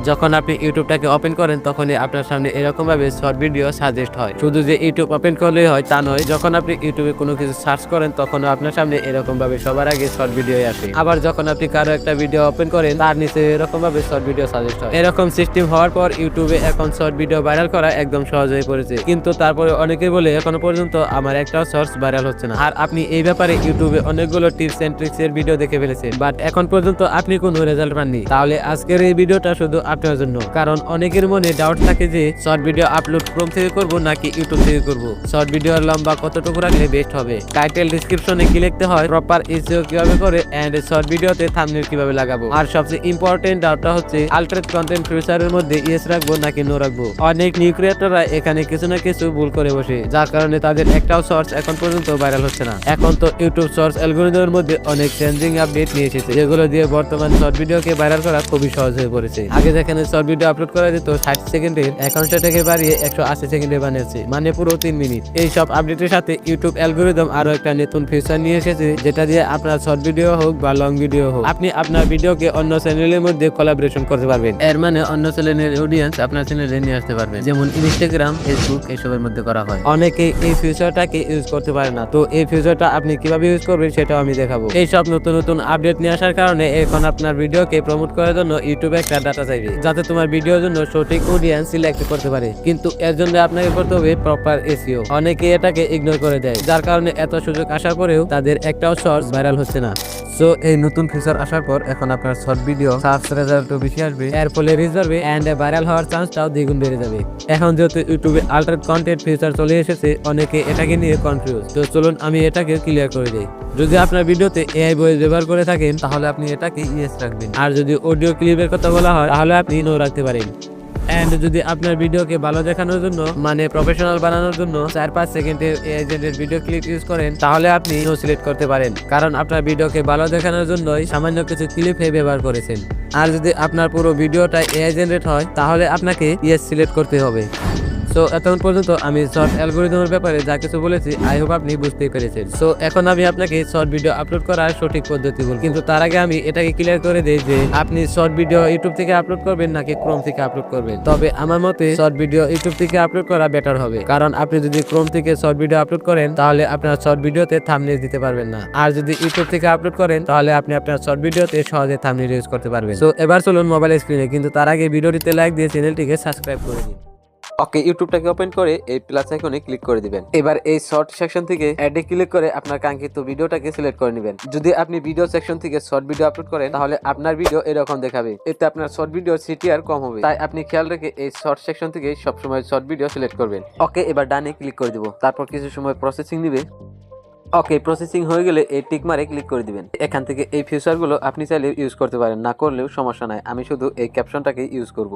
যখন আপনি ইউটিউবটাকে ওপেন করেন তখনই আপনার সামনে এরকম ভাবে শর্ট ভিডিও সাজেস্ট হয়। শুধু যে ইউটিউব ওপেন করলেই হয় তা নয়, যখন আপনি ইউটিউবে কোনো কিছু সার্চ করেন তখন আপনার সামনে এরকম ভাবে সবার আগে শর্ট ভিডিও আসে। আবার যখন আপনি কারো একটা ভিডিও ওপেন করেন তার নিচে এরকম ভাবে শর্ট ভিডিও সাজেস্ট হয়। এরকম সিস্টেম হওয়ার পর ইউটিউবে এখন শর্ট ভিডিও ভাইরাল করা একদম সহজ হয়ে পড়েছে। কিন্তু তারপরে অনেকে বলে এখনো পর্যন্ত আমার একটাও শর্টস ভাইরাল হচ্ছে না। আর আপনি এই ব্যাপারে ইউটিউবে অনেকগুলো টিপস এন্ড ট্রিক্স এর ভিডিও দেখে ফেলেছেন, বাট এখন পর্যন্ত আপনি কোনো রেজাল্ট পাননি। তাহলে আজকের এই ভিডিওটা শুধু আপনার জন্য, কারণ অনেকের মনে ডাউট থাকে যে শর্ট ভিডিও আপলোড ক্রোম থেকে করব নাকি ইউটিউব থেকে করব, শর্ট ভিডিওর লম্বা কতটুকু রাখলে বেস্ট হবে, টাইটেল ডেসক্রিপশনে কি লিখতে হয়, প্রপার এসইও কিভাবে করে, এন্ড শর্ট ভিডিওতে থাম্বনেল কিভাবে লাগাবো। আর সবচেয়ে ইম্পর্টেন্ট ডাউটটা হচ্ছে আল্টারেট কন্টেন্ট ফিচারের মধ্যে ইয়েস রাখবো নাকি নো রাখবো। অনেক নিউ ক্রিয়েটররা এখানে কিছু না কিছু ভুল করে বসে, যার কারণে তাদের একটাও শর্টস এখন পর্যন্ত ভাইরাল হচ্ছে না। এখন তো ইউটিউব শর্টস অ্যালগরিদমের মধ্যে অনেক চেঞ্জিং আপডেট নিয়ে এসেছে, যেগুলো দিয়ে বর্তমান শর্ট ভিডিওকে ভাইরাল করা খুবই সহজ হয়ে পড়েছে। আগে যেখানে শর্ট ভিডিও আপলোড করা যেত 60 সেকেন্ডের, এখন সেটাকে বাড়িয়ে 180 সেকেন্ডে বানিয়েছে, মানে পুরো 3 মিনিট। এই সব আপডেটের সাথে ইউটিউব অ্যালগরিদম আরো একটা নতুন ফিচার নিয়ে এসেছে, যেটা দিয়ে আপনার শর্ট ভিডিও হোক বা লং ভিডিও হোক, আপনি আপনার ভিডিওকে অন্য চ্যানেলের মধ্যে কোলাবোরেশন করতে পারবেন। এর মানে অন্য চ্যানেলের অডিয়েন্স আপনার চ্যানেলে নিয়ে আসতে পারবেন, যেমন ইনস্টাগ্রাম, ফেসবুক এসবের মধ্যে করা হয়। অনেকে এই ফিচারটাকে ইউজ করতে পারে না, তো এই ফিচারটা আপনি কিভাবে ইউজ করবেন সেটাও আমি দেখাবো। এই সব নতুন নতুন আপডেট নিয়ে আসার কারণে এখন আপনার ভিডিওকে প্রমোট করার জন্য ইউটিউবে একটা ডাটা চাইবে, যাতে তোমার ভিডিওর জন্য সঠিক অডিয়েন্স সিলেক্ট করতে পারে। কিন্তু এর জন্য আপনাকে করতে হবে প্রপার এসইও। অনেকে এটাকে ইগনোর করে দেয়, যার কারণে এত সুযোগ আসার পরেও তাদের একটাও শর্টস ভাইরাল হচ্ছে না। সো এই নতুন ফিচার আসার পর এখন আপনার শর্ট ভিডিও সার্চ রেজাল্টও বেশি আসবে, এর ফলে রিচ বাড়বে এন্ড ভাইরাল হওয়ার চান্সটাও দ্বিগুণ বেড়ে যাবে। এখন যেহেতু ইউটিউবে আল্টারেট কন্টেন্ট ফিচার চলে এসেছে, অনেকে এটাকে নিয়ে কনফিউজ। তো চলুন আমি এটাকে ক্লিয়ার করে দেই। যদি আপনার ভিডিওতে এআই ভয়েস ব্যবহার করে থাকেন তাহলে আপনি এটাকে ইয়েস রাখবেন, আর যদি অডিও ক্লিপের কথা বলা হয় তাহলে আপনি নো রাখতে পারেন। এন্ড যদি আপনার ভিডিওকে ভালো দেখানোর জন্য, মানে প্রফেশনাল বানানোর জন্য 4-5 সেকেন্ডের AI generated video clip use করেন তাহলে আপনি নো সিলেক্ট করতে পারেন, কারণ আপনার ভিডিওকে ভালো দেখানোর জন্যই সামান্য কিছু ক্লিপ ব্যবহার করেছেন। আর যদি আপনার পুরো ভিডিওটা এআই জেনারেট হয় তাহলে আপনাকে ইয়েস সিলেক্ট করতে হবে। সো এতক্ষণ পর্যন্ত আমি শর্ট অ্যালগরিদমের ব্যাপারে যা কিছু বলেছি, আই হোপ আপনি বুঝতেই পেরেছেন। সো এখন আমি আপনাকে শর্ট ভিডিও আপলোড করার সঠিক পদ্ধতি বলবো, কিন্তু তার আগে আমি এটাকে ক্লিয়ার করে দেই যে আপনি শর্ট ভিডিও ইউটিউব থেকে আপলোড করবেন নাকি ক্রোম থেকে আপলোড করবেন। তবে আমার মতে শর্ট ভিডিও ইউটিউব থেকে আপলোড করা বেটার হবে, কারণ আপনি যদি ক্রোম থেকে শর্ট ভিডিও আপলোড করেন তাহলে আপনার শর্ট ভিডিওতে থাম্বনেল দিতে পারবেন না, আর যদি ইউটিউব থেকে আপলোড করেন তাহলে আপনি আপনার শর্ট ভিডিওতে সহজে থাম্বনেল ইউজ করতে পারবেন। সো এবার চলুন মোবাইল স্ক্রিনে, কিন্তু তার আগে ভিডিওটিতে লাইক দিয়ে চ্যানেলটিকে সাবস্ক্রাইব করে দিন। ওকে, ইউটিউবটাকে ওপেন করে এই প্লাস আইকনে ক্লিক করে দিবেন। এবার এই শর্ট সেকশন থেকে অ্যাডে ক্লিক করে আপনার কাঙ্ক্ষিত ভিডিওটাকে সিলেক্ট করে নেবেন। যদি আপনি ভিডিও সেকশন থেকে শর্ট ভিডিও আপলোড করেন তাহলে আপনার ভিডিও এরকম দেখাবে, এতে আপনার শর্ট ভিডিও সিটিআর কম হবে। তাই আপনি খেয়াল রেখে এই শর্ট সেকশন থেকে সবসময় শর্ট ভিডিও সিলেক্ট করবেন। ওকে, এবার ডানে ক্লিক করে দিব, তারপর কিছু সময় প্রসেসিং দিবে। ওকে, প্রসেসিং হয়ে গেলে এই টিক মারে ক্লিক করে দিবেন। এখান থেকে এই ফিচারগুলো আপনি চাইলে ইউজ করতে পারেন, না করলেও সমস্যা নাই। আমি শুধু এই ক্যাপশনটাকে ইউজ করব।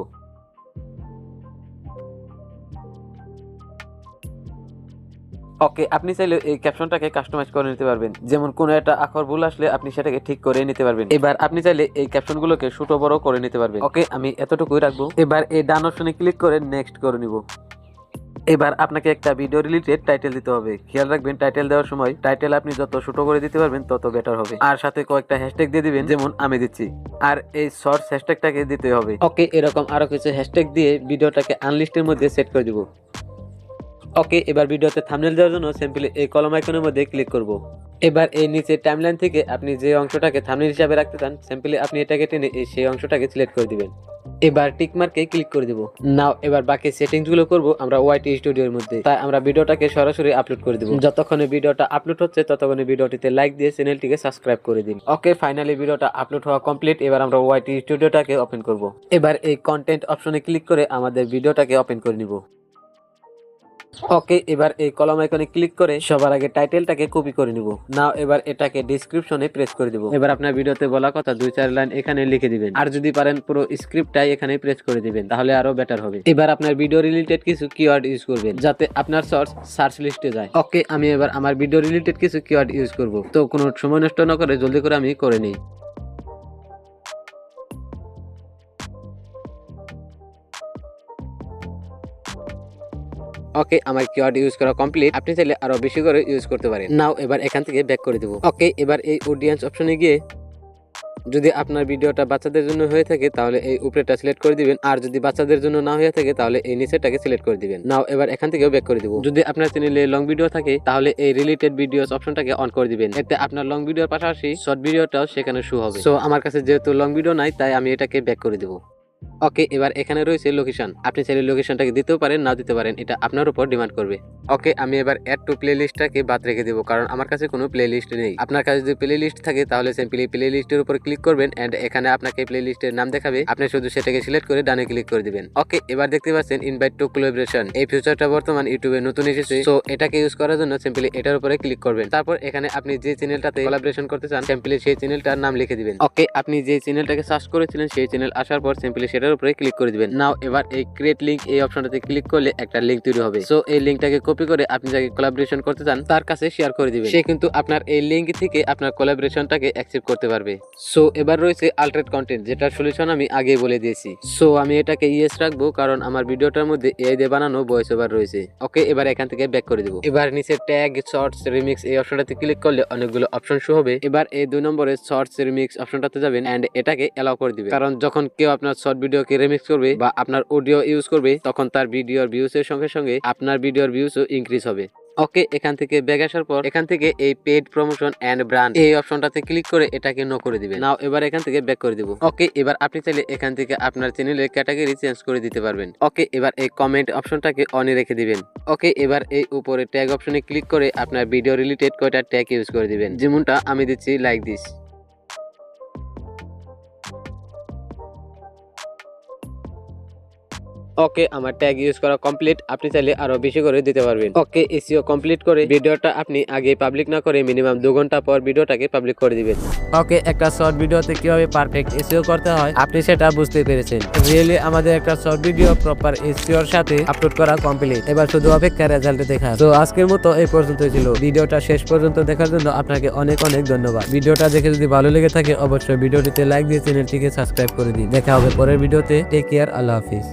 ওকে, আপনি চাইলে এই ক্যাপশনটাকে কাস্টমাইজ করে নিতে পারবেন, যেমন কোনো একটা আখর ভুল আসলে আপনি সেটাকে ঠিক করে নিতে পারবেন। এবার আপনি চাইলে এই ক্যাপশনগুলোকে ছোট বড় করে নিতে পারবেন। ওকে, আমি এতটুকুই রাখবো। এবার এই ডান অপশনে ক্লিক করে নেক্সট করে নিব। এবার আপনাকে একটা ভিডিও রিলেটেড টাইটেল দিতে হবে। খেয়াল রাখবেন টাইটেল দেওয়ার সময় টাইটেল আপনি যত ছোট করে দিতে পারবেন তত বেটার হবে, আর সাথে কয়েকটা হ্যাশট্যাগ দিয়ে দিবেন, যেমন আমি দিচ্ছি। আর এই শর্টস হ্যাশট্যাগটাকে দিতে হবে। ওকে, এরকম আরো কিছু হ্যাশট্যাগ দিয়ে ভিডিওটাকে আনলিস্টের মধ্যে সেট করে দিব। ওকে, এবার ভিডিওতে থাম্বনেল দেওয়ার জন্য সিম্পলি এই কলম আইকনের মধ্যে ক্লিক করব। এবার এই নিচে টাইমলাইন থেকে আপনি যে অংশটাকে থাম্বনেল হিসাবে রাখতে চান, সিম্পলি আপনি এটাকে টেনে সেই অংশটাকে সিলেক্ট করে দিবেন। এবার টিক মার্কে ক্লিক করে দিব। নাও এবার বাকি সেটিংস গুলো করব আমরা ওয়াইটি স্টুডিওর মধ্যে। তাই আমরা ভিডিওটাকে সরাসরি আপলোড করে দিব। যতক্ষণে ভিডিওটা আপলোড হচ্ছে ততক্ষণে ভিডিওটিতে লাইক দিয়ে চ্যানেলটিকে সাবস্ক্রাইব করে দিন। ওকে, ফাইনালি ভিডিওটা আপলোড হওয়া কমপ্লিট। এবার আমরা ওয়াইটি স্টুডিওটাকে ওপেন করব। এবার এই কন্টেন্ট অপশনে ক্লিক করে আমাদের ভিডিওটাকে ওপেন করে নিব। ওকে, এবার এই কলম আইকনে ক্লিক করে সবার আগে টাইটেলটাকে কপি করে নিব। নাও এবার এটাকে ডেসক্রিপশনে প্রেস করে দিব। এবার আপনার ভিডিওতে বলা কথা 2-4 লাইন এখানে লিখে দিবেন, আর যদি পারেন পুরো স্ক্রিপ্টটাই এখানে প্রেস করে দিবেন, তাহলে আরো বেটার হবে। এবার আপনার ভিডিও রিলেটেড কিছু কিওয়ার্ড ইউজ করবেন যাতে আপনার সার্চ লিস্টে যায়। ওকে, আমি এবার আমার ভিডিও রিলেটেড কিছু কিওয়ার্ড ইউজ করব। তো কোনো সময় নষ্ট না করে জলদি করে আমি করে নিই। ওকে, আমার কিওয়ার্ড ইউজ করা কমপ্লিট। আপনি চাইলে আরো বেশি করে ইউজ করতে পারেন। নাও এবার এখান থেকে ব্যাক করে দেব। ওকে, এবার এই অডিয়েন্স অপশনে গিয়ে যদি আপনার ভিডিওটা বাচ্চাদের জন্য হয়ে থাকে তাহলে এই উপরেটা সিলেক্ট করে দিবেন, আর যদি বাচ্চাদের জন্য না হয়ে থাকে তাহলে এই নিচেটাকে সিলেক্ট করে দিবেন। নাও এবার এখান থেকেও ব্যাক করে দিব। যদি আপনার চ্যানেলে লং ভিডিও থাকে তাহলে এই রিলেটেড ভিডিওস অপশনটাকে অন করে দিবেন, এতে আপনার লং ভিডিওর পাশাপাশি শর্ট ভিডিওটাও সেখানে শো হবে। সো আমার কাছে যেহেতু লং ভিডিও নাই তাই আমি এটাকে ব্যাক করে দেব। ওকে, এবার এখানে রয়েছে লোকেশন। আপনি চাইলে লোকেশনটাকে দিতেও পারেন, না দিতে পারেন, এটা আপনার উপর ডিমান্ড করবে। ওকে, আমি এবার অ্যাড টু প্লে লিস্টটাকে বাদ রেখে দেবো, কারণ আমার কাছে কোনো প্লে লিস্ট নেই। আপনার কাছে যদি প্লে লিস্ট থাকে তাহলে সিম্পলি প্লে লিস্টের উপর ক্লিক করবেন এন্ড এখানে আপনাকে প্লে লিস্টের নাম দেখাবে, আপনি শুধু সেটাকে সিলেক্ট করে ডানে ক্লিক করে দিবেন। ওকে, এবার দেখতে পাচ্ছেন ইনভাইট টু কোলাবোরেশন, এই ফিচারটা বর্তমান ইউটিউবে নতুন এসেছে। সো এটাকে ইউজ করার জন্য সিম্পলি এটার উপরে ক্লিক করবেন, তারপর এখানে আপনি যে চ্যানেলটাতে কোলাবোরেশন করতে চান সিম্পলি সেই চ্যানেলটার নাম লিখে দিবেন। ওকে, আপনি যে চ্যানেলটাকে সার্চ করেছিলেন সেই চ্যানেল আসার পর সিম্পলি সেটার উপরে ক্লিক করে দিবেন। নাও এবার এই ক্রিয়েট লিংক এই অপশনটাতে ক্লিক করলে একটা লিংক তৈরি হবে। সো এই লিংকটাকে কপি করে আপনি যাকে কোলাবোরেশন করতে চান তার কাছে শেয়ার করে দিবেন, সে কিন্তু আপনার এই লিংক থেকে আপনার কোলাবোরেশনটাকে অ্যাকসেপ্ট করতে পারবে। সো এবার রয়েছে আল্টারেট কন্টেন্ট, যেটার সলিউশন আমি আগেই বলে দিয়েছি। সো আমি এটাকে ইয়েস রাখবো, কারণ আমার ভিডিওটার মধ্যে এআই দিয়ে বানানো ভয়েস ওভার রয়েছে। ওকে, এবার এখান থেকে ব্যাক করে দেব। এবার নিচে ট্যাগ, শর্টস, রিমিক্স এই অপশনটাতে ক্লিক করলে অনেকগুলো অপশন শো হবে। এবার এই 2 নম্বরে শর্টস রিমিক্স অপশনটাতে যাবেন এন্ড এটাকে এলাও করে দিবেন, কারণ যখন কেউ আপনার শর্ট ভিডিওকে রিমিক্স করবে বা আপনার অডিও ইউজ করবে তখন তার ভিডিওর ভিউজ এর সঙ্গে সঙ্গে আপনার ভিডিওর ভিউজও ইনক্রিজ হবে। ওকে, এখান থেকে ব্যাক আসার পর এখান থেকে এই পেড প্রমোশন এন্ড ব্র্যান্ড এই অপশনটাতে ক্লিক করে এটাকে নো করে দিবেন। নাও এবার এখান থেকে ব্যাক করে দিব। ওকে, এবার আপনি চাইলে এখান থেকে আপনার চ্যানেলের ক্যাটাগরি চেঞ্জ করে দিতে পারবেন। ওকে, এবার এই কমেন্ট অপশনটাকে অনে রেখে দিবেন। ওকে, এবার এই উপরে ট্যাগ অপশনে ক্লিক করে আপনার ভিডিও রিলেটেড কয়টা ট্যাগ ইউজ করে দিবেন, যেমনটা আমি দিচ্ছি লাইক দিস। ওকে, আমার ট্যাগ ইউজ করা কমপ্লিট। আপনি চাইলে আরো বেশি করে দিতে পারবেন। ওকে, এসইও কমপ্লিট করে ভিডিওটা আপনি আগে পাবলিক না করে মিনিমাম 2 ঘন্টা পর ভিডিওটাকে পাবলিক করে দিবেন। ওকে, একটা শর্ট ভিডিওতে কিভাবে পারফেক্ট এসইও করতে হয় আপনি সেটা বুঝতে পেরেছেন। রিয়েলি আমাদের একটা শর্ট ভিডিও প্রপার এসইওর সাথে আপলোড করা কমপ্লিট, এবার শুধু অপেক্ষা রেজাল্ট দেখা। তো আজকের মতো এই পর্যন্তই ছিল। ভিডিওটা শেষ পর্যন্ত দেখার জন্য আপনাকে অনেক অনেক ধন্যবাদ। ভিডিওটা দেখে যদি ভালো লেগে থাকে অবশ্যই ভিডিওটিতে লাইক দিয়ে চ্যানেলটিকে সাবস্ক্রাইব করে দিন। দেখা হবে পরের ভিডিওতে। টেক কেয়ার, আল্লাহ হাফিজ।